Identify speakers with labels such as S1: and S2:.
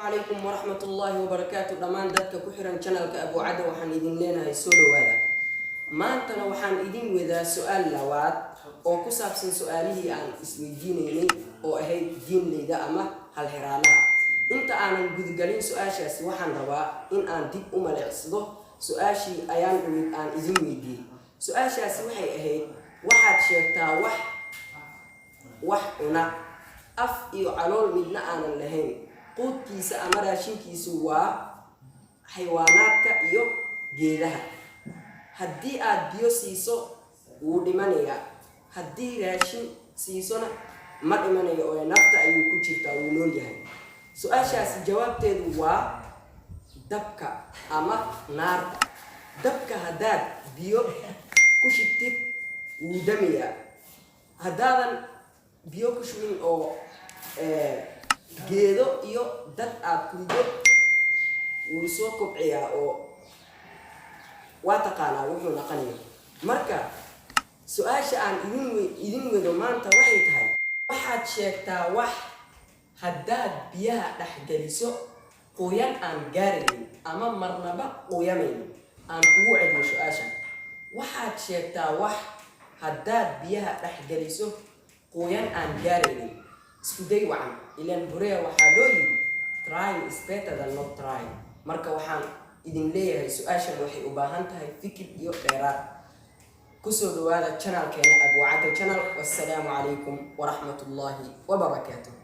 S1: عليكم ورحمة الله وبركاته. دمان دادك كحران channel كأبو عدا وحان إذن لنا يسولو هذا ما أنتنا وحان إذن وذا سؤال لواد أو كسابسن سؤالي عن اسم الدينيني أو أهي دين ليدا أما هالحرانا أنت أنا نقول قالين سؤال شاسي وحان روا إن أن ديب العصده سؤاشي أيام أمد أن إذن ويدي سؤال شاسي وحي أهي واحد شيكتا وح أف إيو علول مدنا أنا لهين قود كيسا أمراشين كيسو حيواناتك إيو جيدها هدي بيو سيسو ودمانيا هدي راشين سيسونا ما دمانيا أو نفتا أيو كوشيرتا ونولي هاي سؤال شاسي جواب تيدو دبكا أما نار دبكا هداد بيو كوشيرتك ودميا هدادا بيو كوشوين أو geedo iyo dad aad kulido uu soo kobciyaa oo waa taqaanaa wuxuu naqanayo marka su'aasha aan idin wado maanta waxay tahay waxaad sheegtaa wax haddaad biyaha dhex geliso qoyan aan gaarayn ama marnaba qoyamayn aan kugu celiyo su'aasha waxaad sheegtaa wax haddaad biyaha dhex geliso qoyan aan gaarayn iskuday wacan ilaan horeya waxaa loo yidhi trying is better than not trying marka waxaan idin leeyahay su'aashan waxay u baahan tahay fikir iyo dheeraad kusoo dhawaada channelkeena Abu Cadda channel. Wassalaamu calaykum waraxmatullaahi wabarakaatuh.